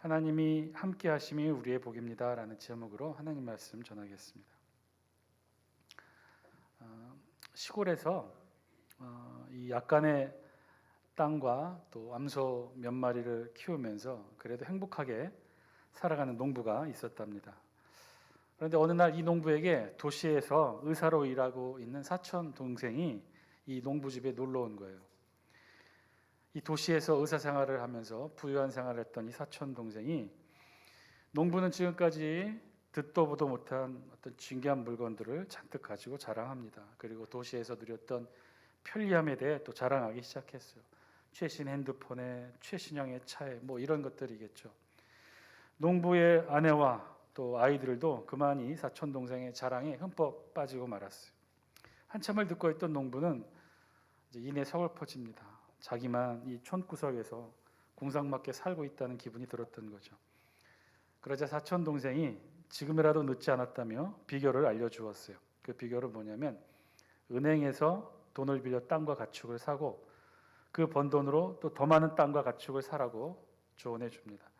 하나님이 함께 하심이 우리의 복입니다 라는 제목으로 하나님 말씀 전하겠습니다. 시골에서 이 약간의 땅과 또 암소 몇 마리를 키우면서 그래도 행복하게 살아가는 농부가 있었답니다. 그런데 어느 날 이 농부에게 도시에서 의사로 일하고 있는 사촌 동생이 이 농부 집에 놀러 온 거예요. 이 도시에서 의사 생활을 하면서 부유한 생활을 했던 이 사촌 동생이 농부는 지금까지 듣도 보도 못한 어떤 진귀한 물건들을 잔뜩 가지고 자랑합니다. 그리고 도시에서 누렸던 편리함에 대해 또 자랑하기 시작했어요. 최신 핸드폰에 최신형의 차에 뭐 이런 것들이겠죠. 농부의 아내와 또 아이들도 그만이 사촌 동생의 자랑에 흠뻑 빠지고 말았어요. 한참을 듣고 있던 농부는 이제 이내 서글퍼집니다. 자기만 이 촌구석에서 궁상맞게 살고 있다는 기분이 들었던 거죠. 그러자 사촌 동생이 지금이라도 늦지 않았다며 비결을 알려주었어요. 그 비결은 뭐냐면 은행에서 돈을 빌려 땅과 가축을 사고 그 번 돈으로 또 더 많은 땅과 가축을 사라고 조언해 줍니다.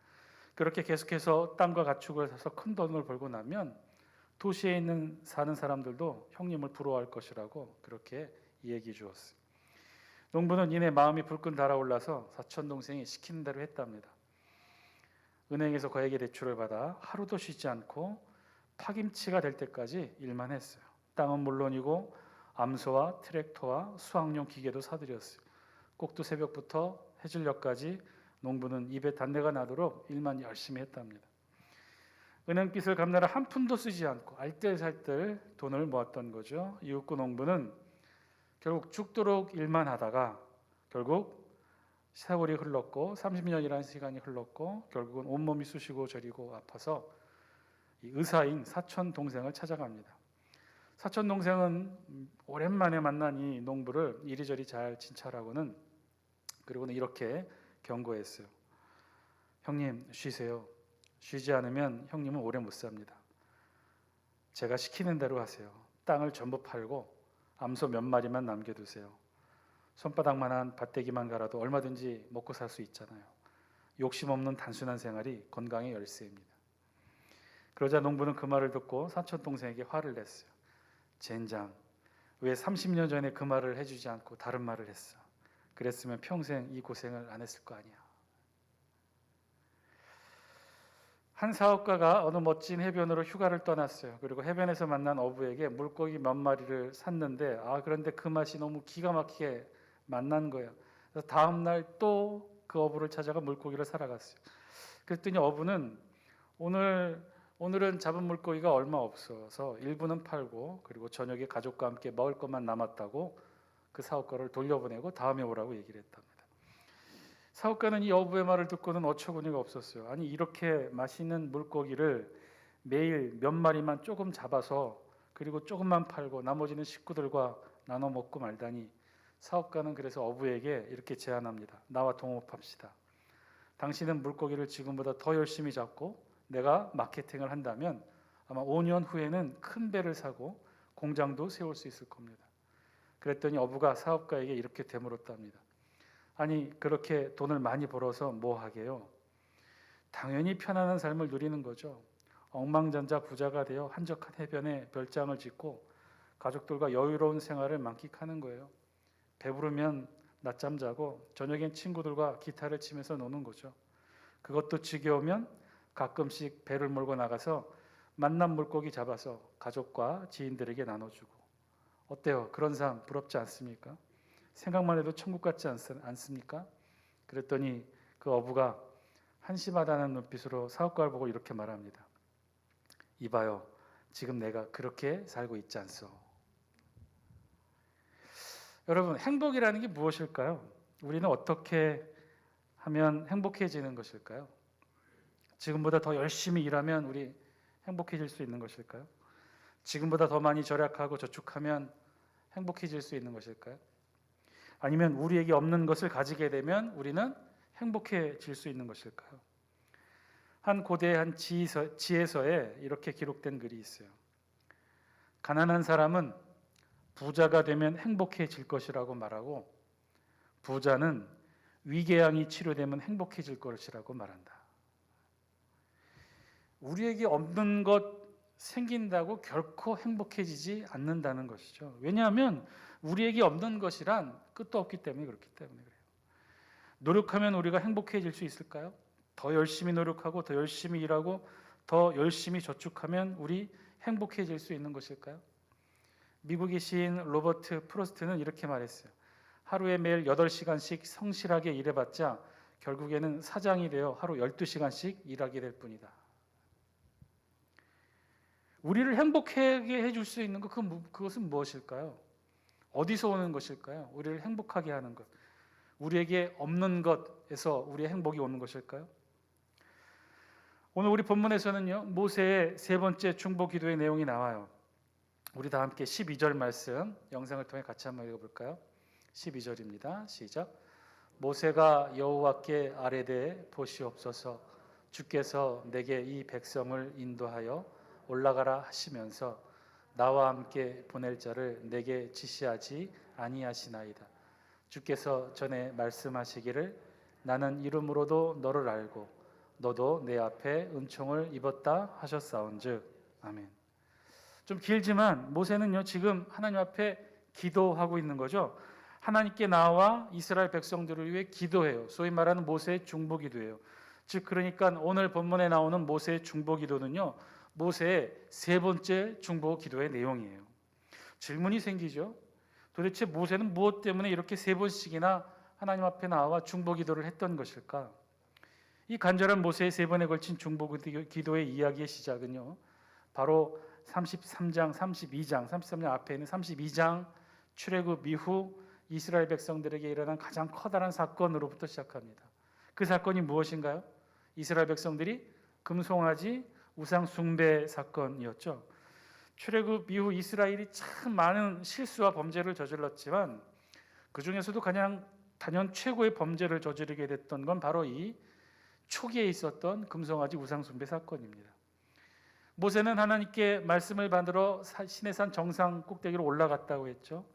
그렇게 계속해서 땅과 가축을 사서 큰 돈을 벌고 나면 도시에 사는 사람들도 형님을 부러워할 것이라고 그렇게 얘기해 주었어요. 농부는 이내 마음이 불끈 달아올라서 사촌 동생이 시키는 대로 했답니다. 은행에서 거액의 대출을 받아 하루도 쉬지 않고 파김치가 될 때까지 일만 했어요. 땅은 물론이고 암소와 트랙터와 수확용 기계도 사들였어요. 꼭두 새벽부터 해질녘까지 농부는 입에 단내가 나도록 일만 열심히 했답니다. 은행빚을 갚느라 한 푼도 쓰지 않고 알뜰살뜰 돈을 모았던 거죠. 이윽고 농부는 결국 죽도록 일만 하다가 결국 세월이 흘렀고 30년이라는 시간이 흘렀고 결국은 온몸이 쑤시고 저리고 아파서 이 의사인 사촌 동생을 찾아갑니다. 사촌 동생은 오랜만에 만난 이 농부를 이리저리 잘 진찰하고는 그리고는 이렇게 경고했어요. 형님 쉬세요. 쉬지 않으면 형님은 오래 못 삽니다. 제가 시키는 대로 하세요. 땅을 전부 팔고 암소 몇 마리만 남겨두세요. 손바닥만한 밭대기만 갈아도 얼마든지 먹고 살 수 있잖아요. 욕심 없는 단순한 생활이 건강의 열쇠입니다. 그러자 농부는 그 말을 듣고 사촌 동생에게 화를 냈어요. 젠장, 왜 30년 전에 그 말을 해주지 않고 다른 말을 했어? 그랬으면 평생 이 고생을 안 했을 거 아니야. 한 사업가가 어느 멋진 해변으로 휴가를 떠났어요. 그리고 해변에서 만난 어부에게 물고기 몇 마리를 샀는데 그런데 그 맛이 너무 기가 막히게 만난 거예요. 그래서 다음 날 또 그 어부를 찾아가 물고기를 사러 갔어요. 그랬더니 어부는 오늘은 잡은 물고기가 얼마 없어서 일부는 팔고 그리고 저녁에 가족과 함께 먹을 것만 남았다고 그 사업가를 돌려보내고 다음에 오라고 얘기를 했답니다. 사업가는 이 어부의 말을 듣고는 어처구니가 없었어요. 아니 이렇게 맛있는 물고기를 매일 몇 마리만 조금 잡아서 그리고 조금만 팔고 나머지는 식구들과 나눠 먹고 말다니. 사업가는 그래서 어부에게 이렇게 제안합니다. 나와 동업합시다. 당신은 물고기를 지금보다 더 열심히 잡고 내가 마케팅을 한다면 아마 5년 후에는 큰 배를 사고 공장도 세울 수 있을 겁니다. 그랬더니 어부가 사업가에게 이렇게 되물었답니다. 아니 그렇게 돈을 많이 벌어서 뭐 하게요? 당연히 편안한 삶을 누리는 거죠. 억만장자 부자가 되어 한적한 해변에 별장을 짓고 가족들과 여유로운 생활을 만끽하는 거예요. 배부르면 낮잠 자고 저녁엔 친구들과 기타를 치면서 노는 거죠. 그것도 지겨우면 가끔씩 배를 몰고 나가서 만난 물고기 잡아서 가족과 지인들에게 나눠주고. 어때요? 그런 삶 부럽지 않습니까? 생각만 해도 천국 같지 않습니까? 그랬더니 그 어부가 한심하다는 눈빛으로 사업가를 보고 이렇게 말합니다. 이봐요. 지금 내가 그렇게 살고 있지 않소. 여러분, 행복이라는 게 무엇일까요? 우리는 어떻게 하면 행복해지는 것일까요? 지금보다 더 열심히 일하면 우리 행복해질 수 있는 것일까요? 지금보다 더 많이 절약하고 저축하면 행복해질 수 있는 것일까요? 아니면 우리에게 없는 것을 가지게 되면 우리는 행복해질 수 있는 것일까요? 한 고대의 한 지혜서에 이렇게 기록된 글이 있어요. 가난한 사람은 부자가 되면 행복해질 것이라고 말하고 부자는 위궤양이 치료되면 행복해질 것이라고 말한다. 우리에게 없는 것 생긴다고 결코 행복해지지 않는다는 것이죠. 왜냐하면 우리에게 없는 것이란 끝도 없기 때문에 그렇기 때문에 그래요. 노력하면 우리가 행복해질 수 있을까요? 더 열심히 노력하고 더 열심히 일하고 더 열심히 저축하면 우리 행복해질 수 있는 것일까요? 미국의 시인 로버트 프로스트는 이렇게 말했어요. 하루에 매일 8시간씩 성실하게 일해봤자 결국에는 사장이 되어 하루 12시간씩 일하게 될 뿐이다. 우리를 행복하게 해줄 수 있는 것, 그것은 무엇일까요? 어디서 오는 것일까요? 우리를 행복하게 하는 것. 우리에게 없는 것에서 우리의 행복이 오는 것일까요? 오늘 우리 본문에서는요, 모세의 세 번째 중보 기도의 내용이 나와요. 우리 다 함께 12절 말씀 영상을 통해 같이 한번 읽어볼까요? 12절입니다. 시작. 모세가 여호와께 아뢰되 보시옵소서 주께서 내게 이 백성을 인도하여 올라가라 하시면서 나와 함께 보낼 자를 내게 지시하지 아니하시나이다. 주께서 전에 말씀하시기를 나는 이름으로도 너를 알고 너도 내 앞에 은총을 입었다 하셨사온즉 아멘. 좀 길지만 모세는요 지금 하나님 앞에 기도하고 있는 거죠. 하나님께 나와 이스라엘 백성들을 위해 기도해요. 소위 말하는 모세의 중보 기도예요. 즉 그러니까 오늘 본문에 나오는 모세의 중보 기도는요 모세의 세 번째 중보 기도의 내용이에요. 질문이 생기죠. 도대체 모세는 무엇 때문에 이렇게 세 번씩이나 하나님 앞에 나와 중보 기도를 했던 것일까? 이 간절한 모세의 세 번에 걸친 중보 기도의 이야기의 시작은요 바로 33장, 33장 앞에 있는 32장 출애굽 이후 이스라엘 백성들에게 일어난 가장 커다란 사건으로부터 시작합니다. 그 사건이 무엇인가요? 이스라엘 백성들이 금송아지 우상 숭배 사건이었죠. 출애굽 이후 이스라엘이 참 많은 실수와 범죄를 저질렀지만 그 중에서도 가장 단연 최고의 범죄를 저지르게 됐던 건 바로 이 초기에 있었던 금송아지 우상 숭배 사건입니다. 모세는 하나님께 말씀을 받으러 시내산 정상 꼭대기로 올라갔다고 했죠.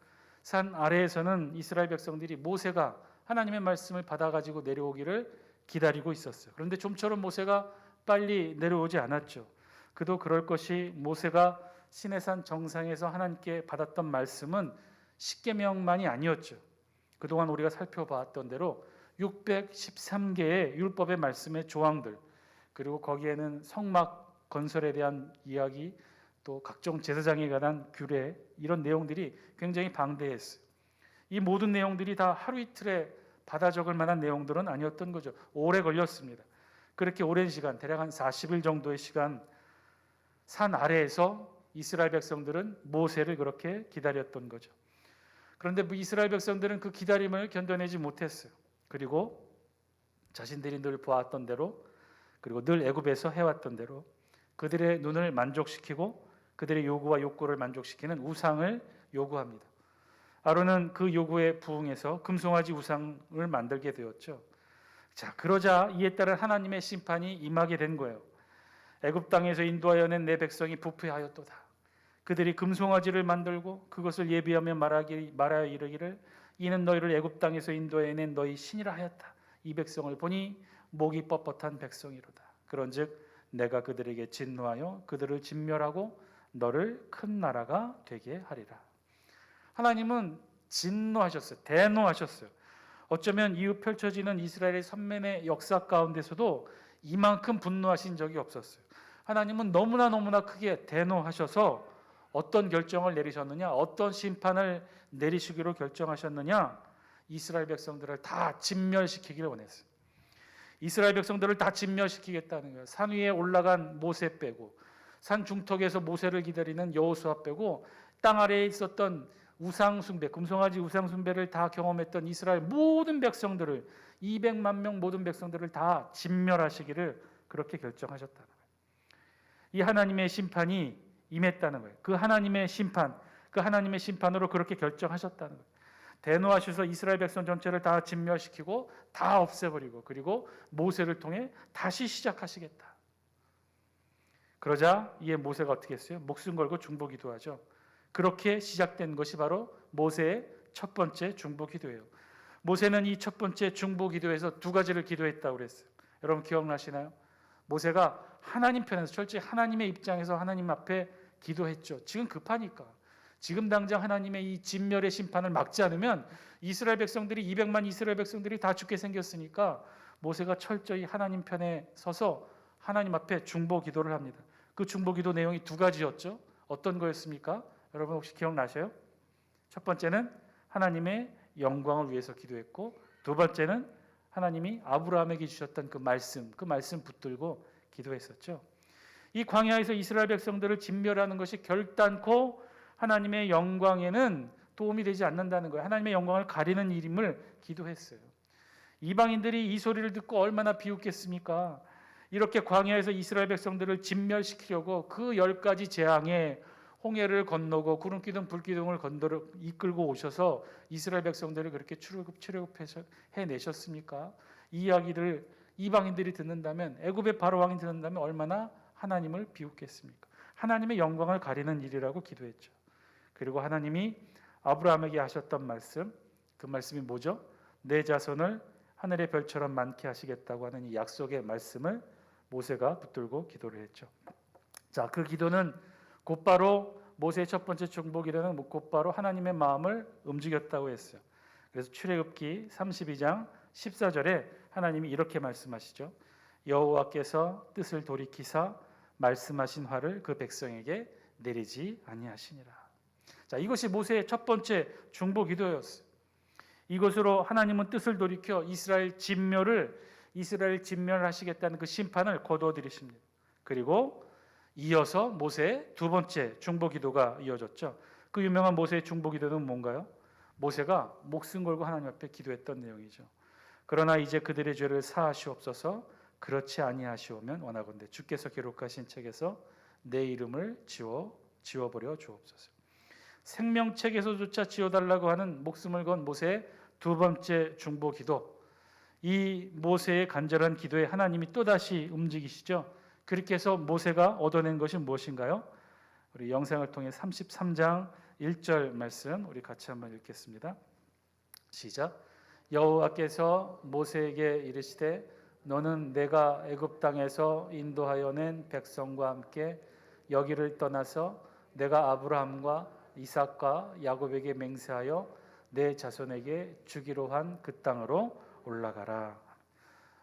산 아래에서는 이스라엘 백성들이 모세가 하나님의 말씀을 받아가지고 내려오기를 기다리고 있었어요. 그런데 좀처럼 모세가 빨리 내려오지 않았죠. 그도 그럴 것이 모세가 시내산 정상에서 하나님께 받았던 말씀은 십계명만이 아니었죠. 그동안 우리가 살펴봤던 대로 613개의 율법의 말씀의 조항들, 그리고 거기에는 성막 건설에 대한 이야기, 또 각종 제사장에 관한 규례, 이런 내용들이 굉장히 방대했어요. 이 모든 내용들이 다 하루 이틀에 받아 적을 만한 내용들은 아니었던 거죠. 오래 걸렸습니다. 그렇게 오랜 시간, 대략 한 40일 정도의 시간 산 아래에서 이스라엘 백성들은 모세를 그렇게 기다렸던 거죠. 그런데 이스라엘 백성들은 그 기다림을 견뎌내지 못했어요. 그리고 자신들이 늘 보았던 대로, 그리고 늘 애굽에서 해왔던 대로 그들의 눈을 만족시키고 그들의 요구와 욕구를 만족시키는 우상을 요구합니다. 아론은 그 요구에 부응해서 금송아지 우상을 만들게 되었죠. 자, 그러자 이에 따른 하나님의 심판이 임하게 된 거예요. 애굽 땅에서 인도하여 낸 내 백성이 부패하였도다. 그들이 금송아지를 만들고 그것을 예비하며 말하여 이르기를 이는 너희를 애굽 땅에서 인도하여 낸 너희 신이라 하였다. 이 백성을 보니 목이 뻣뻣한 백성이로다. 그런즉 내가 그들에게 진노하여 그들을 진멸하고 너를 큰 나라가 되게 하리라. 하나님은 진노하셨어요. 대노하셨어요. 어쩌면 이후 펼쳐지는 이스라엘의 선민의 역사 가운데서도 이만큼 분노하신 적이 없었어요. 하나님은 너무나 크게 대노하셔서 어떤 결정을 내리셨느냐, 어떤 심판을 내리시기로 결정하셨느냐, 이스라엘 백성들을 다 진멸시키기를 원했어요. 이스라엘 백성들을 다 진멸시키겠다는 거예요. 산 위에 올라간 모세 빼고, 산 중턱에서 모세를 기다리는 여호수아 빼고, 땅 아래에 있었던 우상 숭배, 금송아지 우상 숭배를 다 경험했던 이스라엘 모든 백성들을, 200만 명 모든 백성들을 다 진멸하시기를 그렇게 결정하셨다는 거예요. 이 하나님의 심판이 임했다는 거예요. 그 하나님의 심판으로 그렇게 결정하셨다는 거예요. 대노하셔서 이스라엘 백성 전체를 다 진멸시키고 다 없애버리고, 그리고 모세를 통해 다시 시작하시겠다. 그러자 이에 모세가 어떻게 했어요? 목숨 걸고 중보 기도하죠. 그렇게 시작된 것이 바로 모세의 첫 번째 중보 기도예요. 모세는 이 첫 번째 중보 기도에서 두 가지를 기도했다고 그랬어요. 여러분 기억나시나요? 모세가 하나님 편에서 철저히 하나님의 입장에서 하나님 앞에 기도했죠. 지금 급하니까. 지금 당장 하나님의 이 진멸의 심판을 막지 않으면 이스라엘 백성들이 200만 이스라엘 백성들이 다 죽게 생겼으니까 모세가 철저히 하나님 편에 서서 하나님 앞에 중보 기도를 합니다. 그 중보 기도 내용이 두 가지였죠. 어떤 거였습니까? 여러분 혹시 기억나세요? 첫 번째는 하나님의 영광을 위해서 기도했고, 두 번째는 하나님이 아브라함에게 주셨던 그 말씀 붙들고 기도했었죠. 이 광야에서 이스라엘 백성들을 진멸하는 것이 결단코 하나님의 영광에는 도움이 되지 않는다는 거예요. 하나님의 영광을 가리는 일임을 기도했어요. 이방인들이 이 소리를 듣고 얼마나 비웃겠습니까? 이렇게 광야에서 이스라엘 백성들을 진멸시키려고 그 10가지 재앙에 홍해를 건너고 구름 기둥 불 기둥을 건드려 이끌고 오셔서 이스라엘 백성들을 그렇게 출애굽해서 해내셨습니까? 이 이야기를 이방인들이 듣는다면, 애굽의 바로 왕이 듣는다면 얼마나 하나님을 비웃겠습니까? 하나님의 영광을 가리는 일이라고 기도했죠. 그리고 하나님이 아브라함에게 하셨던 말씀, 그 말씀이 뭐죠? 내 자손을 하늘의 별처럼 많게 하시겠다고 하는 이 약속의 말씀을 모세가 붙들고 기도를 했죠. 자, 그 기도는 곧바로 모세의 첫 번째 중보 기도는 곧바로 하나님의 마음을 움직였다고 했어요. 그래서 출애굽기 32장 14절에 하나님이 이렇게 말씀하시죠. 여호와께서 뜻을 돌이키사 말씀하신 화를 그 백성에게 내리지 아니하시니라. 자, 이것이 모세의 첫 번째 중보 기도였어요. 이것으로 하나님은 뜻을 돌이켜 이스라엘 진멸하시겠다는 그 심판을 거두어들이십니다. 그리고 이어서 모세의 두 번째 중보 기도가 이어졌죠. 그 유명한 모세의 중보 기도는 뭔가요? 모세가 목숨 걸고 하나님 앞에 기도했던 내용이죠. 그러나 이제 그들의 죄를 사하시옵소서. 그렇지 아니하시오면 원하건대 주께서 기록하신 책에서 내 이름을 지워버려 주옵소서. 생명책에서조차 지워달라고 하는 목숨을 건 모세의 두 번째 중보 기도. 이 모세의 간절한 기도에 하나님이 또다시 움직이시죠. 그렇게 해서 모세가 얻어낸 것이 무엇인가요? 우리 영상을 통해 33장 1절 말씀 우리 같이 한번 읽겠습니다. 시작. 여호와께서 모세에게 이르시되 너는 내가 애굽 땅에서 인도하여 낸 백성과 함께 여기를 떠나서 내가 아브라함과 이삭과 야곱에게 맹세하여 내 자손에게 주기로 한 그 땅으로 올라가라.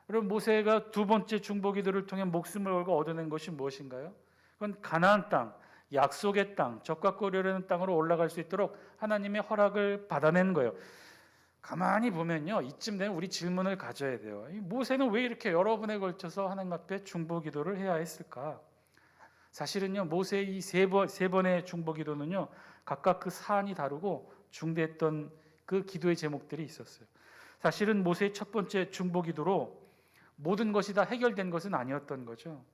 그럼 모세가 두 번째 중보 기도를 통해 목숨을 걸고 얻어낸 것이 무엇인가요? 그건 가나안 땅, 약속의 땅, 젖과 꿀이 흐르는 땅으로 올라갈 수 있도록 하나님의 허락을 받아낸 거예요. 가만히 보면요, 이쯤 되면 우리 질문을 가져야 돼요. 모세는 왜 이렇게 여러 번에 걸쳐서 하나님 앞에 중보 기도를 해야 했을까? 사실은요, 모세의 이 세 번의 중보 기도는요, 각각 그 사안이 다르고 중대했던 그 기도의 제목들이 있었어요. 사실은 모세의 첫 번째 중보 기도로 모든 것이 다 해결된 것은 아니었던 거죠.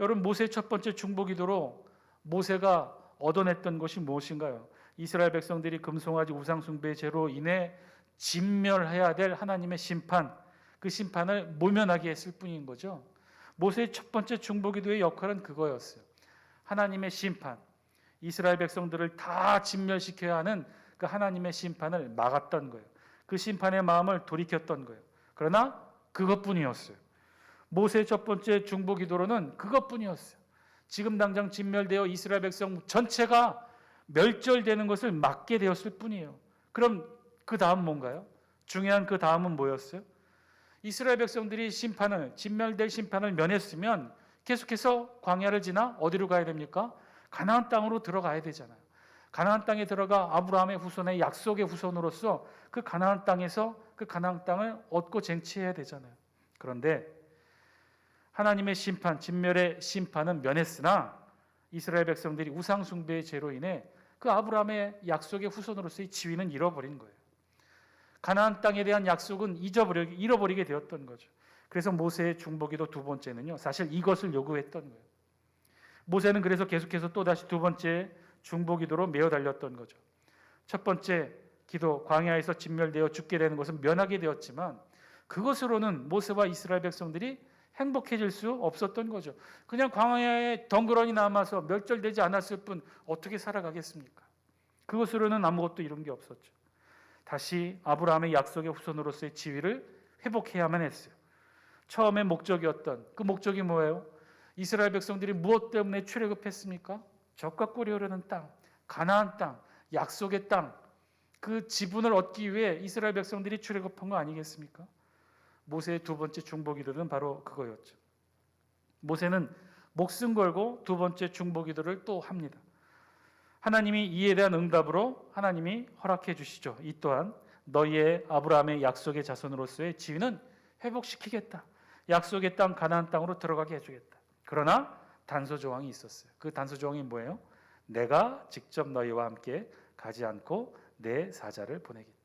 여러분, 모세의 첫 번째 중보 기도로 모세가 얻어냈던 것이 무엇인가요? 이스라엘 백성들이 금송아지 우상 숭배의 죄로 인해 진멸해야 될 하나님의 심판, 그 심판을 모면하게 했을 뿐인 거죠. 모세의 첫 번째 중보 기도의 역할은 그거였어요. 하나님의 심판, 이스라엘 백성들을 다 진멸시켜야 하는 그 하나님의 심판을 막았던 거예요. 그 심판의 마음을 돌이켰던 거예요. 그러나 그것뿐이었어요. 모세의 첫 번째 중보 기도로는 그것뿐이었어요. 지금 당장 진멸되어 이스라엘 백성 전체가 멸절되는 것을 막게 되었을 뿐이에요. 그럼 그 다음 뭔가요? 중요한 그 다음은 뭐였어요? 이스라엘 백성들이 진멸될 심판을 면했으면 계속해서 광야를 지나 어디로 가야 됩니까? 가나안 땅으로 들어가야 되잖아요. 가나안 땅에 들어가 아브라함의 후손의 약속의 후손으로서 그 가나안 땅에서 그 가나안 땅을 얻고 쟁취해야 되잖아요. 그런데 하나님의 심판, 진멸의 심판은 면했으나 이스라엘 백성들이 우상 숭배의 죄로 인해 그 아브라함의 약속의 후손으로서의 지위는 잃어버린 거예요. 가나안 땅에 대한 약속은 잃어버리게 되었던 거죠. 그래서 모세의 중보기도 두 번째는요, 사실 이것을 요구했던 거예요. 모세는 그래서 계속해서 또다시 두 번째 중보기도로 매어 달렸던 거죠. 첫 번째 기도, 광야에서 진멸되어 죽게 되는 것은 면하게 되었지만 그것으로는 모세와 이스라엘 백성들이 행복해질 수 없었던 거죠. 그냥 광야에 덩그러니 남아서 멸절되지 않았을 뿐 어떻게 살아가겠습니까? 그것으로는 아무것도 이룬 게 없었죠. 다시 아브라함의 약속의 후손으로서의 지위를 회복해야만 했어요. 처음에 목적이었던 그 목적이 뭐예요? 이스라엘 백성들이 무엇 때문에 출애굽했습니까? 적과 꿀이 흐르는 땅, 가나안 땅, 약속의 땅, 그 지분을 얻기 위해 이스라엘 백성들이 출애굽한 거 아니겠습니까? 모세의 두 번째 중보기도는 바로 그거였죠. 모세는 목숨 걸고 두 번째 중보기도를 또 합니다. 하나님이 이에 대한 응답으로 하나님이 허락해 주시죠. 이 또한 너희의 아브라함의 약속의 자손으로서의 지위는 회복시키겠다. 약속의 땅 가나안 땅으로 들어가게 해주겠다. 그러나 단서 조항이 있었어요. 그 단서 조항이 뭐예요? 내가 직접 너희와 함께 가지 않고 내 사자를 보내겠다.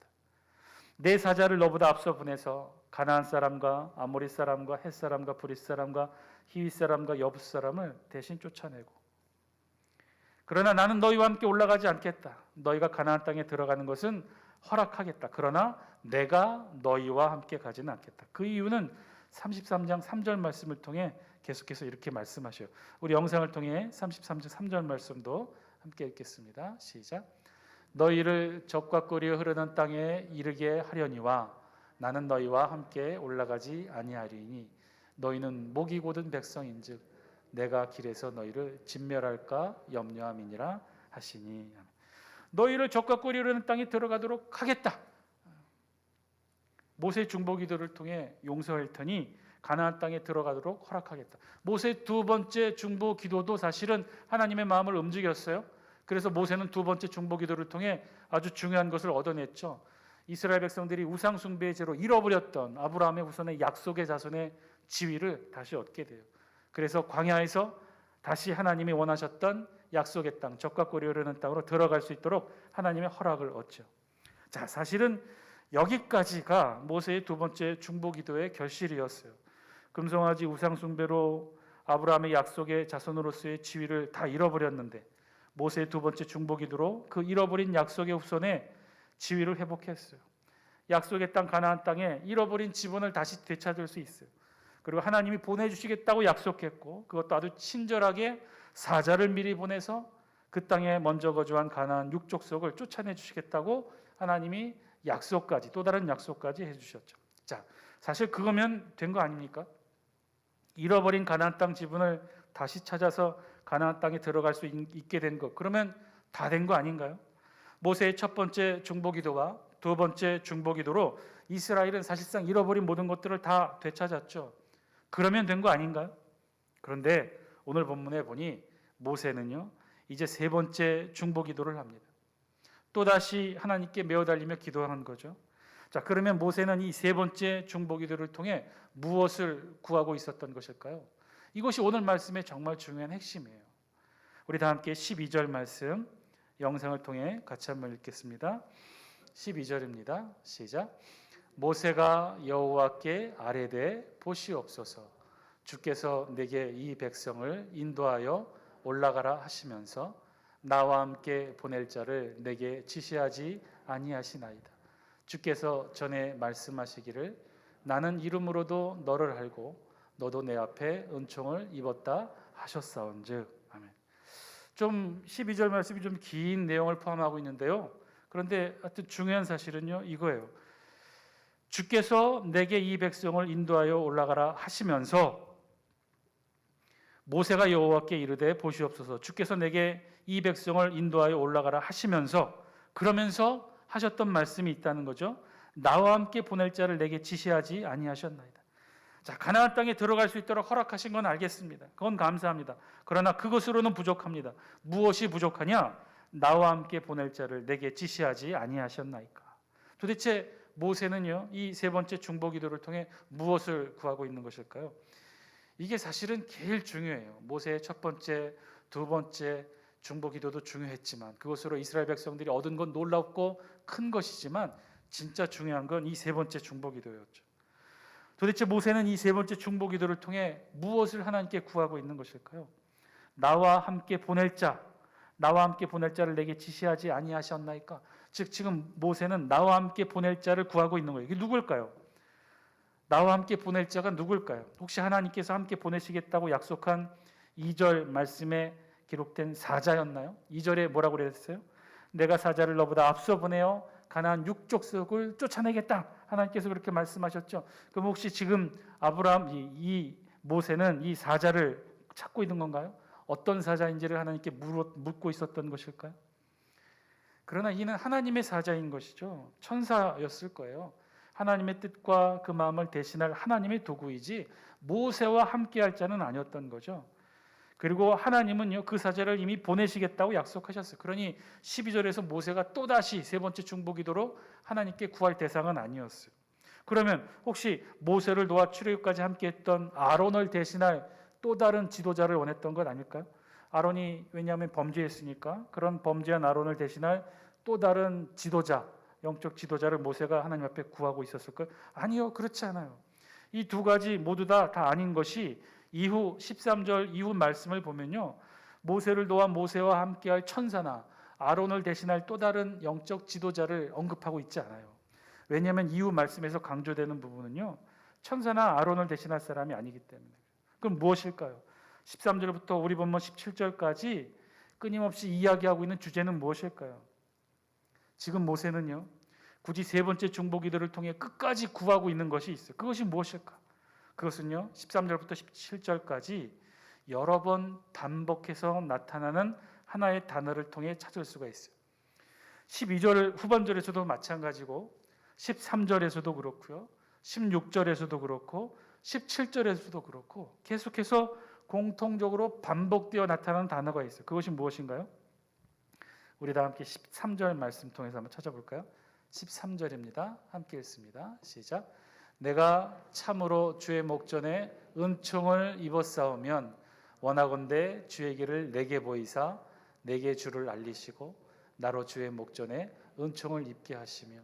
내 사자를 너보다 앞서 보내서 가나안 사람과 아모리 사람과 헷 사람과 브릿 사람과 히위 사람과 여부스 사람을 대신 쫓아내고, 그러나 나는 너희와 함께 올라가지 않겠다. 너희가 가나안 땅에 들어가는 것은 허락하겠다. 그러나 내가 너희와 함께 가지는 않겠다. 그 이유는 33장 3절 말씀을 통해 계속해서 이렇게 말씀하셔요. 우리 영상을 통해 33장 3절 말씀도 함께 읽겠습니다. 시작. 너희를 적과 꿀이 흐르는 땅에 이르게 하려니와 나는 너희와 함께 올라가지 아니하리니 너희는 목이 곧은 백성인즉 내가 길에서 너희를 진멸할까 염려함이니라 하시니. 너희를 적과 꿀이 흐르는 땅에 들어가도록 하겠다. 모세의 중보기도를 통해 용서할 테니 가나안 땅에 들어가도록 허락하겠다. 모세의 두 번째 중보기도도 사실은 하나님의 마음을 움직였어요. 그래서 모세는 두 번째 중보기도를 통해 아주 중요한 것을 얻어냈죠. 이스라엘 백성들이 우상 숭배의 죄로 잃어버렸던 아브라함의 후손의 약속의 자손의 지위를 다시 얻게 돼요. 그래서 광야에서 다시 하나님이 원하셨던 약속의 땅, 적과 꿀이 흐르는 땅으로 들어갈 수 있도록 하나님의 허락을 얻죠. 자, 사실은 여기까지가 모세의 두 번째 중보기도의 결실이었어요. 금송아지 우상 숭배로 아브라함의 약속의 자손으로서의 지위를 다 잃어버렸는데 모세의 두 번째 중보기도로 그 잃어버린 약속의 후손의 지위를 회복했어요. 약속의 땅 가나안 땅에 잃어버린 지분을 다시 되찾을 수 있어요. 그리고 하나님이 보내주시겠다고 약속했고 그것도 아주 친절하게 사자를 미리 보내서 그 땅에 먼저 거주한 가나안 육족속을 쫓아내 주시겠다고 하나님이 약속까지, 또 다른 약속까지 해주셨죠. 자, 사실 그거면 된 거 아닙니까? 잃어버린 가나안 땅 지분을 다시 찾아서 가나안 땅에 들어갈 수 있게 된 것, 그러면 다 된 거 아닌가요? 모세의 첫 번째 중보기도와 두 번째 중보기도로 이스라엘은 사실상 잃어버린 모든 것들을 다 되찾았죠. 그러면 된 거 아닌가요? 그런데 오늘 본문에 보니 모세는요, 이제 세 번째 중보기도를 합니다. 또다시 하나님께 매어달리며 기도한 거죠. 자, 그러면 모세는 이 세 번째 중보기도를 통해 무엇을 구하고 있었던 것일까요? 이것이 오늘 말씀의 정말 중요한 핵심이에요. 우리 다 함께 12절 말씀 영상을 통해 같이 한번 읽겠습니다. 12절입니다. 시작. 모세가 여호와께 아뢰되 보시옵소서 주께서 내게 이 백성을 인도하여 올라가라 하시면서 나와 함께 보낼 자를 내게 지시하지 아니하시나이다. 주께서 전에 말씀하시기를 나는 이름으로도 너를 알고 너도 내 앞에 은총을 입었다 하셨사온즉. 아멘. 좀 12절 말씀이 좀 긴 내용을 포함하고 있는데요. 그런데 하여튼 중요한 사실은요, 이거예요. 주께서 내게 이 백성을 인도하여 올라가라 하시면서 모세가 여호와께 이르되 보시옵소서 주께서 내게 이 백성을 인도하여 올라가라 하시면서, 그러면서 하셨던 말씀이 있다는 거죠. 나와 함께 보낼 자를 내게 지시하지 아니하셨나이다. 자, 가나안 땅에 들어갈 수 있도록 허락하신 건 알겠습니다. 그건 감사합니다. 그러나 그것으로는 부족합니다. 무엇이 부족하냐? 나와 함께 보낼 자를 내게 지시하지 아니하셨나이까. 도대체 모세는요, 이 세 번째 중보기도를 통해 무엇을 구하고 있는 것일까요? 이게 사실은 제일 중요해요. 모세의 첫 번째, 두 번째 중보기도도 중요했지만 그것으로 이스라엘 백성들이 얻은 건 놀랍고 큰 것이지만 진짜 중요한 건 이 세 번째 중보기도였죠. 도대체 모세는 이 세 번째 중보기도를 통해 무엇을 하나님께 구하고 있는 것일까요? 나와 함께 보낼 자, 나와 함께 보낼 자를 내게 지시하지 아니하셨나이까? 즉 지금 모세는 나와 함께 보낼 자를 구하고 있는 거예요. 이게 누굴까요? 나와 함께 보낼 자가 누굴까요? 혹시 하나님께서 함께 보내시겠다고 약속한 2절 말씀에 기록된 사자였나요? 2절에 뭐라고 그랬어요? 내가 사자를 너보다 앞서 보내어 가나안 육족속을 쫓아내겠다. 하나님께서 그렇게 말씀하셨죠. 그럼 혹시 지금 아브라함 이 모세는 이 사자를 찾고 있는 건가요? 어떤 사자인지를 하나님께 묻고 있었던 것일까요? 그러나 이는 하나님의 사자인 것이죠. 천사였을 거예요. 하나님의 뜻과 그 마음을 대신할 하나님의 도구이지 모세와 함께할 자는 아니었던 거죠. 그리고 하나님은요 그 사자를 이미 보내시겠다고 약속하셨어요. 그러니 12절에서 모세가 또다시 세 번째 중보기도로 하나님께 구할 대상은 아니었어요. 그러면 혹시 모세를 도와 출애굽까지 함께했던 아론을 대신할 또 다른 지도자를 원했던 것 아닐까요? 아론이 왜냐하면 범죄했으니까 그런 범죄한 아론을 대신할 또 다른 지도자, 영적 지도자를 모세가 하나님 앞에 구하고 있었을까요? 아니요, 그렇지 않아요. 이 두 가지 모두 다 아닌 것이 이후 13절 이후 말씀을 보면요, 모세를 도와 모세와 함께할 천사나 아론을 대신할 또 다른 영적 지도자를 언급하고 있지 않아요. 왜냐하면 이후 말씀에서 강조되는 부분은요, 천사나 아론을 대신할 사람이 아니기 때문에. 그럼 무엇일까요? 13절부터 우리 본문 17절까지 끊임없이 이야기하고 있는 주제는 무엇일까요? 지금 모세는요, 굳이 세 번째 중보기도를 통해 끝까지 구하고 있는 것이 있어요. 그것이 무엇일까? 그것은요, 13절부터 17절까지 여러 번 반복해서 나타나는 하나의 단어를 통해 찾을 수가 있어요. 12절 후반절에서도 마찬가지고 13절에서도 그렇고요, 16절에서도 그렇고 17절에서도 그렇고 계속해서 공통적으로 반복되어 나타나는 단어가 있어요. 그것이 무엇인가요? 우리 다 함께 13절 말씀 통해서 한번 찾아볼까요? 13절입니다. 함께 읽습니다. 시작. 내가 참으로 주의 목전에 은총을 입었사오면 원하건대 주의 길을 내게 보이사 내게 주를 알리시고 나로 주의 목전에 은총을 입게 하시며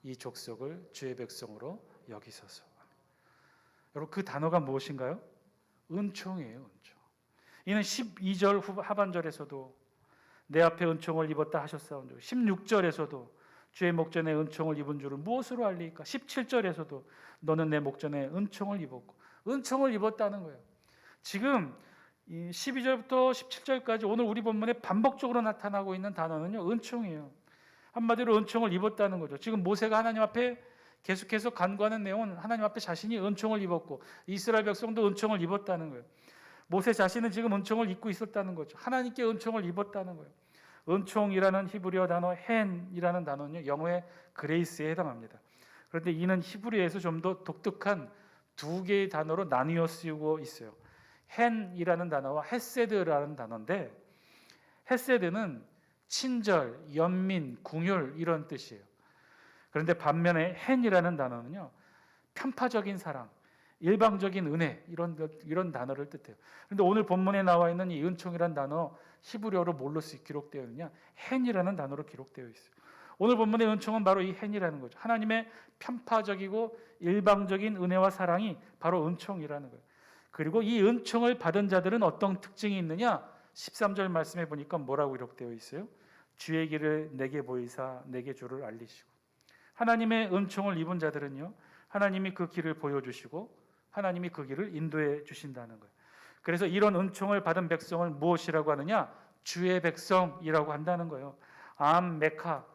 이 족속을 주의 백성으로 여기소서. 여러분, 그 단어가 무엇인가요? 은총이에요. 은총. 이는 12절 하반절에서도 내 앞에 은총을 입었다 하셨사온즉 16절에서도 주의 목전에 은총을 입은 줄을 무엇으로 알리까? 17절에서도 너는 내 목전에 은총을 입었고, 은총을 입었다는 거예요. 지금 12절부터 17절까지 오늘 우리 본문에 반복적으로 나타나고 있는 단어는요, 은총이에요. 한마디로 은총을 입었다는 거죠. 지금 모세가 하나님 앞에 계속해서 간구하는 내용은 하나님 앞에 자신이 은총을 입었고 이스라엘 백성도 은총을 입었다는 거예요. 모세 자신은 지금 은총을 입고 있었다는 거죠. 하나님께 은총을 입었다는 거예요. 은총이라는 히브리어 단어 헨이라는 단어는요, 영어의 그레이스에 해당합니다. 그런데 이는 히브리어에서 좀 더 독특한 두 개의 단어로 나뉘어 쓰이고 있어요. 헨이라는 단어와 헤세드라는 단어인데, 헤세드는 친절, 연민, 궁율 이런 뜻이에요. 그런데 반면에 헨이라는 단어는요, 편파적인 사랑, 일방적인 은혜 이런 단어를 뜻해요. 그런데 오늘 본문에 나와 있는 이 은총이라는 단어 히브리어로 뭘로 기록되어 있느냐? 헨이라는 단어로 기록되어 있어요. 오늘 본문의 은총은 바로 이 헨이라는 거죠. 하나님의 편파적이고 일방적인 은혜와 사랑이 바로 은총이라는 거예요. 그리고 이 은총을 받은 자들은 어떤 특징이 있느냐? 13절 말씀에 보니까 뭐라고 기록되어 있어요? 주의 길을 내게 보이사 내게 주를 알리시고. 하나님의 은총을 입은 자들은요, 하나님이 그 길을 보여주시고 하나님이 그 길을 인도해 주신다는 거예요. 그래서 이런 은총을 받은 백성을 무엇이라고 하느냐? 주의 백성이라고 한다는 거예요. 암 메카,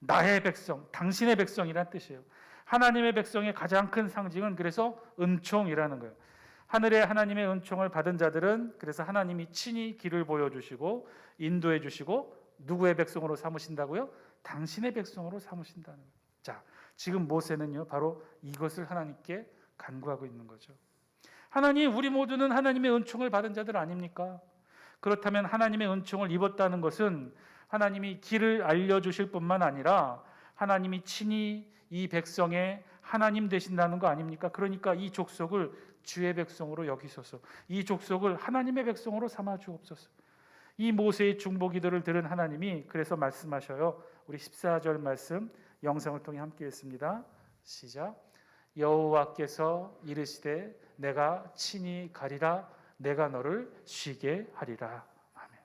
나의 백성, 당신의 백성이란 뜻이에요. 하나님의 백성의 가장 큰 상징은 그래서 은총이라는 거예요. 하늘에 하나님의 은총을 받은 자들은 그래서 하나님이 친히 길을 보여주시고 인도해 주시고 누구의 백성으로 삼으신다고요? 당신의 백성으로 삼으신다는 거예요. 자, 지금 모세는요, 바로 이것을 하나님께 간구하고 있는 거죠. 하나님, 우리 모두는 하나님의 은총을 받은 자들 아닙니까? 그렇다면 하나님의 은총을 입었다는 것은 하나님이 길을 알려주실 뿐만 아니라 하나님이 친히 이 백성의 하나님 되신다는 거 아닙니까? 그러니까 이 족속을 주의 백성으로 여기소서, 이 족속을 하나님의 백성으로 삼아 주옵소서. 이 모세의 중보기도를 들은 하나님이 그래서 말씀하셔요. 우리 14절 말씀 영상을 통해 함께 읽습니다. 시작. 여호와께서 이르시되 내가 친히 가리라, 내가 너를 쉬게 하리라. 아멘.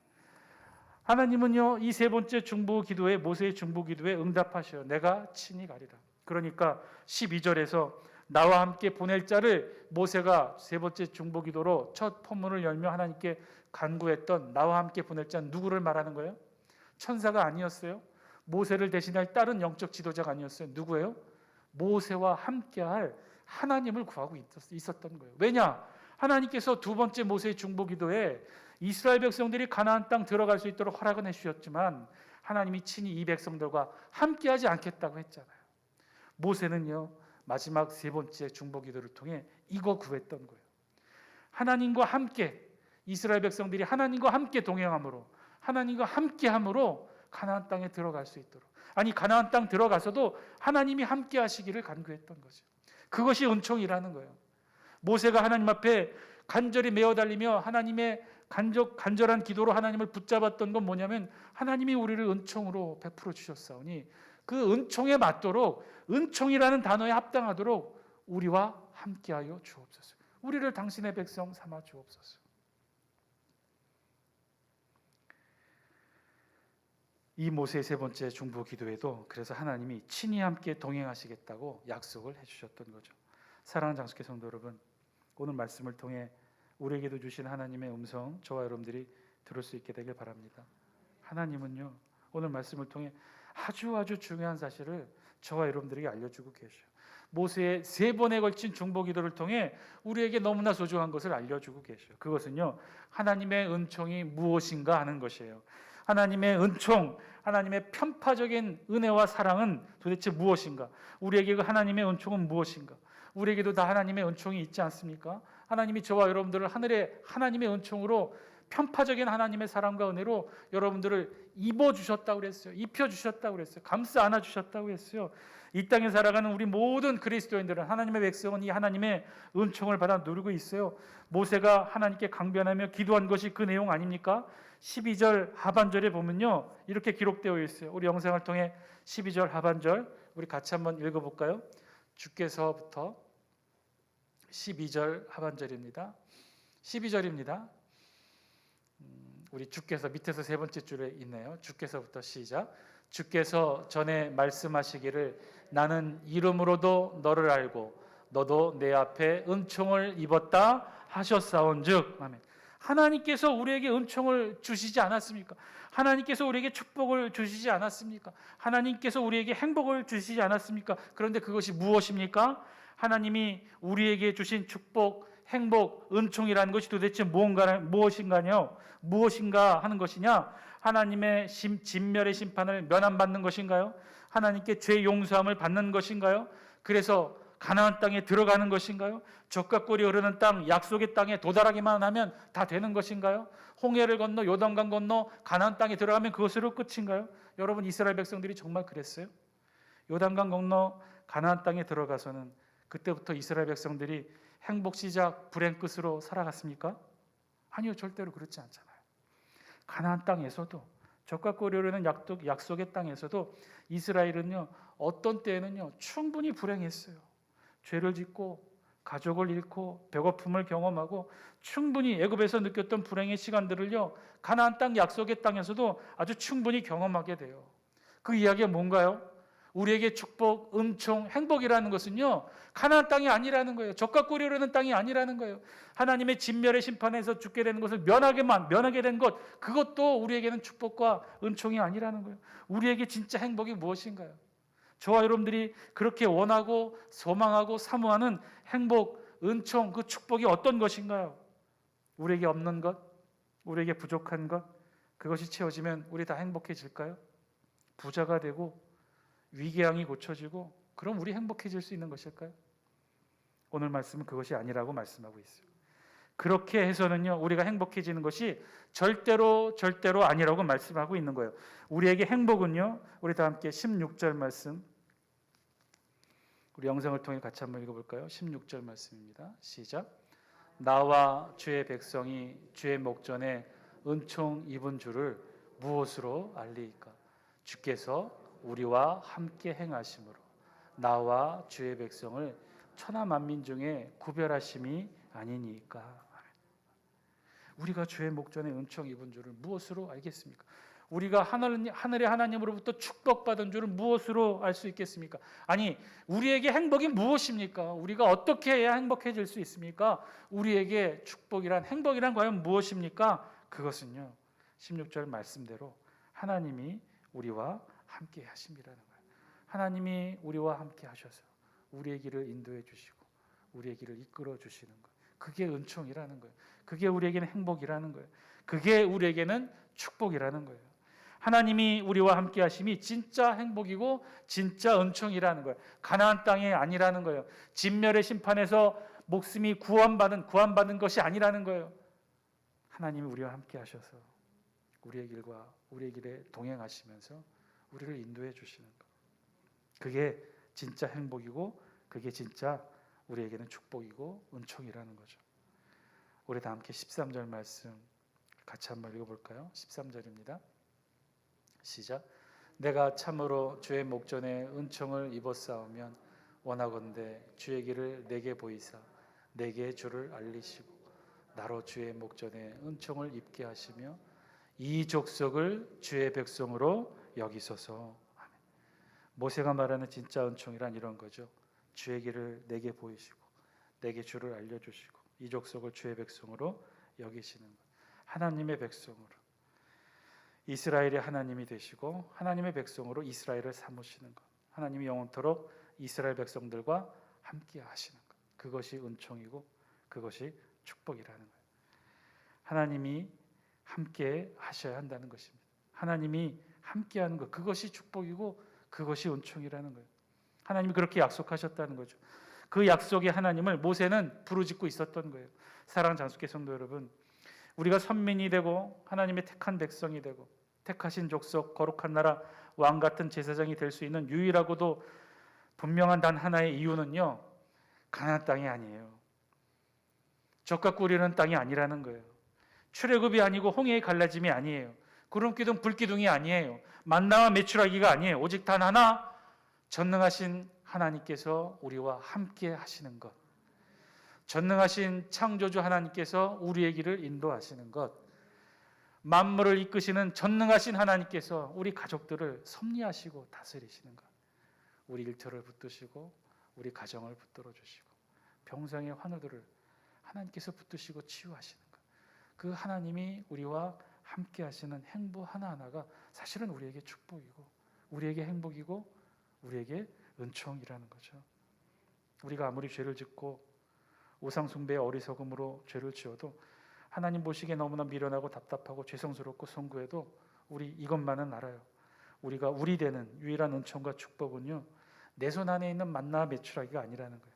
하나님은요, 이 세 번째 중보기도에, 모세의 중보기도에 응답하셔요. 내가 친히 가리라. 그러니까 12절에서 나와 함께 보낼 자를 모세가 세 번째 중보기도로 첫 포문을 열며 하나님께 간구했던 나와 함께 보낼 자는 누구를 말하는 거예요? 천사가 아니었어요. 모세를 대신할 다른 영적 지도자가 아니었어요. 누구예요? 모세와 함께할 하나님을 구하고 있었던 거예요. 왜냐? 하나님께서 두 번째 모세의 중보기도에 이스라엘 백성들이 가나안 땅 들어갈 수 있도록 허락은 해주셨지만 하나님이 친히 이 백성들과 함께하지 않겠다고 했잖아요. 모세는요, 마지막 세 번째 중보기도를 통해 이거 구했던 거예요. 하나님과 함께, 이스라엘 백성들이 하나님과 함께 동행함으로, 하나님과 함께함으로 가나안 땅에 들어갈 수 있도록, 아니 가나안 땅 들어가서도 하나님이 함께 하시기를 간구했던 거죠. 그것이 은총이라는 거예요. 모세가 하나님 앞에 간절히 메어 달리며 하나님의 간절한 기도로 하나님을 붙잡았던 건 뭐냐면 하나님이 우리를 은총으로 베풀어 주셨사오니 그 은총에 맞도록, 은총이라는 단어에 합당하도록 우리와 함께하여 주옵소서. 우리를 당신의 백성 삼아 주옵소서. 이 모세의 세 번째 중보 기도에도 그래서 하나님이 친히 함께 동행하시겠다고 약속을 해주셨던 거죠. 사랑하는 장수교 성도 여러분, 오늘 말씀을 통해 우리에게도 주신 하나님의 음성 저와 여러분들이 들을 수 있게 되길 바랍니다. 하나님은요, 오늘 말씀을 통해 아주 중요한 사실을 저와 여러분들에게 알려주고 계셔요. 모세의 세 번에 걸친 중보 기도를 통해 우리에게 너무나 소중한 것을 알려주고 계셔요. 그것은요, 하나님의 은총이 무엇인가 하는 것이에요. 하나님의 은총, 하나님의 편파적인 은혜와 사랑은 도대체 무엇인가? 우리에게 그 하나님의 은총은 무엇인가? 우리에게도 다 하나님의 은총이 있지 않습니까? 하나님이 저와 여러분들을 하나님의 은총으로, 편파적인 하나님의 사랑과 은혜로 여러분들을 입어주셨다고 그랬어요. 입혀주셨다고 그랬어요. 감싸 안아주셨다고 했어요. 이 땅에 살아가는 우리 모든 그리스도인들은, 하나님의 백성은 이 하나님의 은총을 받아 누리고 있어요. 모세가 하나님께 강변하며 기도한 것이 그 내용 아닙니까? 12절 하반절에 보면요, 이렇게 기록되어 있어요. 우리 영상을 통해 12절 하반절 우리 같이 한번 읽어볼까요? 주께서부터 12절 하반절입니다. 12절입니다. 우리 주께서 밑에서 세 번째 줄에 있네요. 주께서부터 시작. 주께서 전에 말씀하시기를 나는 이름으로도 너를 알고 너도 내 앞에 은총을 입었다 하셨사온즉. 아멘. 하나님께서 우리에게 은총을 주시지 않았습니까? 하나님께서 우리에게 축복을 주시지 않았습니까? 하나님께서 우리에게 행복을 주시지 않았습니까? 그런데 그것이 무엇입니까? 하나님이 우리에게 주신 축복, 행복, 은총이라는 것이 도대체 무엇인가요? 무엇인가 하는 것이냐? 하나님의 진멸의 심판을 면함받는 것인가요? 하나님께 죄 용서함을 받는 것인가요? 그래서 가나안 땅에 들어가는 것인가요? 젖과 꿀이 흐르는 땅, 약속의 땅에 도달하기만 하면 다 되는 것인가요? 홍해를 건너 요단강 건너 가나안 땅에 들어가면 그것으로 끝인가요? 여러분, 이스라엘 백성들이 정말 그랬어요? 요단강 건너 가나안 땅에 들어가서는 그때부터 이스라엘 백성들이 행복 시작, 불행 끝으로 살아갔습니까? 아니요, 절대로 그렇지 않잖아요. 가나안 땅에서도, 젖과 꿀이 흐르는 약속의 땅에서도 이스라엘은요, 어떤 때에는요 충분히 불행했어요. 죄를 짓고 가족을 잃고 배고픔을 경험하고 충분히 애굽에서 느꼈던 불행의 시간들을요, 가나안 땅 약속의 땅에서도 아주 충분히 경험하게 돼요. 그 이야기가 뭔가요? 우리에게 축복, 은총, 행복이라는 것은요, 가나안 땅이 아니라는 거예요. 젖과 꿀이 흐르는 땅이 아니라는 거예요. 하나님의 진멸의 심판에서 죽게 되는 것을 면하게 된 것, 그것도 우리에게는 축복과 은총이 아니라는 거예요. 우리에게 진짜 행복이 무엇인가요? 저와 여러분들이 그렇게 원하고 소망하고 사모하는 행복, 은총, 그 축복이 어떤 것인가요? 우리에게 없는 것, 우리에게 부족한 것, 그것이 채워지면 우리 다 행복해질까요? 부자가 되고 위궤양이 고쳐지고 그럼 우리 행복해질 수 있는 것일까요? 오늘 말씀은 그것이 아니라고 말씀하고 있어요. 그렇게 해서는요, 우리가 행복해지는 것이 절대로 아니라고 말씀하고 있는 거예요. 우리에게 행복은요, 우리 다 함께 16절 말씀, 우리 영상을 통해 같이 한번 읽어볼까요? 16절 말씀입니다. 시작. 나와 주의 백성이 주의 목전에 은총 입은 줄을 무엇으로 알리이까? 주께서 우리와 함께 행하심으로 나와 주의 백성을 천하 만민 중에 구별하심이 아니니까. 우리가 주의 목전에 은총 입은 줄을 무엇으로 알겠습니까? 우리가 하늘의 하나님으로부터 축복받은 줄을 무엇으로 알 수 있겠습니까? 아니, 우리에게 행복이 무엇입니까? 우리가 어떻게 해야 행복해질 수 있습니까? 우리에게 축복이란, 행복이란 과연 무엇입니까? 그것은요, 16절 말씀대로 하나님이 우리와 함께 하심이라는 거예요. 하나님이 우리와 함께 하셔서 우리의 길을 인도해 주시고 우리의 길을 이끌어 주시는 것. 그게 은총이라는 거예요. 그게 우리에게는 행복이라는 거예요. 그게 우리에게는 축복이라는 거예요. 하나님이 우리와 함께 하심이 진짜 행복이고 진짜 은총이라는 거예요. 가나안 땅이 아니라는 거예요. 진멸의 심판에서 목숨이 구원받은 것이 아니라는 거예요. 하나님이 우리와 함께 하셔서 우리의 길과 우리의 길에 동행하시면서 우리를 인도해 주시는 것. 그게 진짜 행복이고 그게 진짜 우리에게는 축복이고 은총이라는 거죠. 우리 다 함께 13절 말씀 같이 한번 읽어볼까요? 13절입니다. 시작. 내가 참으로 주의 목전에 은총을 입었사오면 원하건대 주의 길을 내게 보이사 내게 주를 알리시고 나로 주의 목전에 은총을 입게 하시며 이 족속을 주의 백성으로 여기소서. 아멘. 모세가 말하는 진짜 은총이란 이런 거죠. 주의 길을 내게 보이시고 내게 주를 알려주시고 이 족속을 주의 백성으로 여기시는 것. 하나님의 백성으로 이스라엘의 하나님이 되시고 하나님의 백성으로 이스라엘을 삼으시는 것. 하나님이 영원토록 이스라엘 백성들과 함께 하시는 것. 그것이 은총이고 그것이 축복이라는 거예요. 하나님이 함께 하셔야 한다는 것입니다. 하나님이 함께하는 것, 그것이 축복이고 그것이 은총이라는 거예요. 하나님이 그렇게 약속하셨다는 거죠. 그 약속의 하나님을 모세는 부르짖고 있었던 거예요. 사랑하는 장수교 성도 여러분, 우리가 선민이 되고 하나님의 택한 백성이 되고 택하신 족속, 거룩한 나라, 왕 같은 제사장이 될 수 있는 유일하고도 분명한 단 하나의 이유는요, 가나안 땅이 아니에요. 젖과 꿀이는 땅이 아니라는 거예요. 출애굽이 아니고 홍해의 갈라짐이 아니에요. 구름기둥 불기둥이 아니에요. 만나와 메추라기가 아니에요. 오직 단 하나, 전능하신 하나님께서 우리와 함께 하시는 것. 전능하신 창조주 하나님께서 우리의 길을 인도하시는 것. 만물을 이끄시는 전능하신 하나님께서 우리 가족들을 섭리하시고 다스리시는 것. 우리 일터를 붙드시고 우리 가정을 붙들어 주시고 병상의 환우들을 하나님께서 붙드시고 치유하시는 것. 그 하나님이 우리와 함께 하시는 행보 하나하나가 사실은 우리에게 축복이고 우리에게 행복이고 우리에게 은총이라는 거죠. 우리가 아무리 죄를 짓고 우상숭배의 어리석음으로 죄를 지어도 하나님 보시기에 너무나 미련하고 답답하고 죄송스럽고 송구해도 우리 이것만은 알아요. 우리가 우리 되는 유일한 은총과 축복은요, 내 손 안에 있는 만나 메추라기가 아니라는 거예요.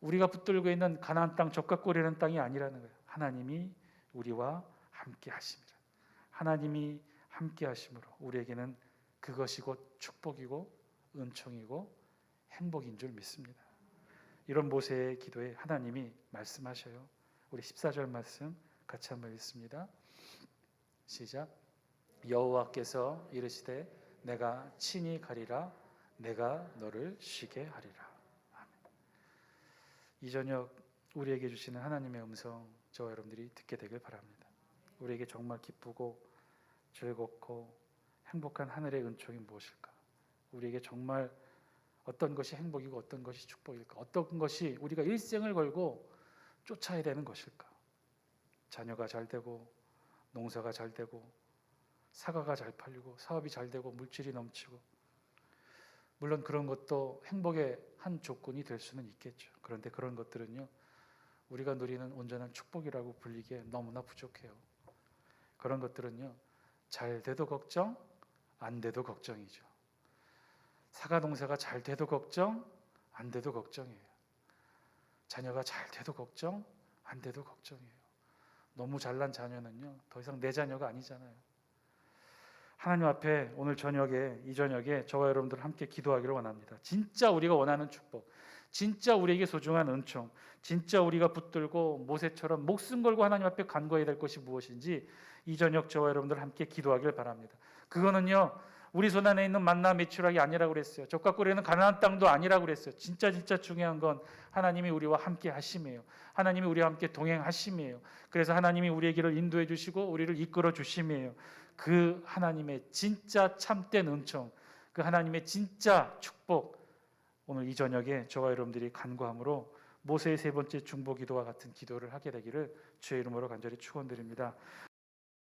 우리가 붙들고 있는 가나안 땅, 젖과 꿀이라는 땅이 아니라는 거예요. 하나님이 우리와 함께 하십니다. 하나님이 함께 하심으로 우리에게는 그것이 곧 축복이고 은총이고 행복인 줄 믿습니다. 이런 모세의 기도에 하나님이 말씀하셔요. 우리 14절 말씀 같이 한번 읽습니다. 시작. 여호와께서 이르시되 내가 친히 가리라 내가 너를 쉬게 하리라. 아멘. 이 저녁 우리에게 주시는 하나님의 음성 저와 여러분들이 듣게 되길 바랍니다. 우리에게 정말 기쁘고 즐겁고 행복한 하늘의 은총이 무엇일까? 우리에게 정말 어떤 것이 행복이고 어떤 것이 축복일까? 어떤 것이 우리가 일생을 걸고 쫓아야 되는 것일까? 자녀가 잘 되고 농사가 잘 되고 사과가 잘 팔리고 사업이 잘 되고 물질이 넘치고, 물론 그런 것도 행복의 한 조건이 될 수는 있겠죠. 그런데 그런 것들은요, 우리가 누리는 온전한 축복이라고 불리기에 너무나 부족해요. 그런 것들은요, 잘 돼도 걱정, 안 돼도 걱정이죠. 사과 농사가 잘 돼도 걱정, 안 돼도 걱정이에요. 자녀가 잘 돼도 걱정, 안 돼도 걱정이에요. 너무 잘난 자녀는요, 더 이상 내 자녀가 아니잖아요. 하나님 앞에 오늘 저녁에, 이 저녁에 저와 여러분들 함께 기도하기를 원합니다. 진짜 우리가 원하는 축복, 진짜 우리에게 소중한 은총, 진짜 우리가 붙들고 모세처럼 목숨 걸고 하나님 앞에 간구해야 될 것이 무엇인지 이 저녁 저와 여러분들 함께 기도하기를 바랍니다. 그거는요, 우리 손 안에 있는 만나 메추라기 아니라고 그랬어요. 젖과 꿀에는 가나안 땅도 아니라고 그랬어요. 진짜 중요한 건 하나님이 우리와 함께 하심이에요. 하나님이 우리와 함께 동행하심이에요. 그래서 하나님이 우리의 길을 인도해 주시고 우리를 이끌어 주심이에요. 그 하나님의 진짜 참된 은총, 그 하나님의 진짜 축복, 오늘 이 저녁에 저와 여러분들이 간구함으로 모세의 세 번째 중보 기도와 같은 기도를 하게 되기를 주의 이름으로 간절히 축원드립니다.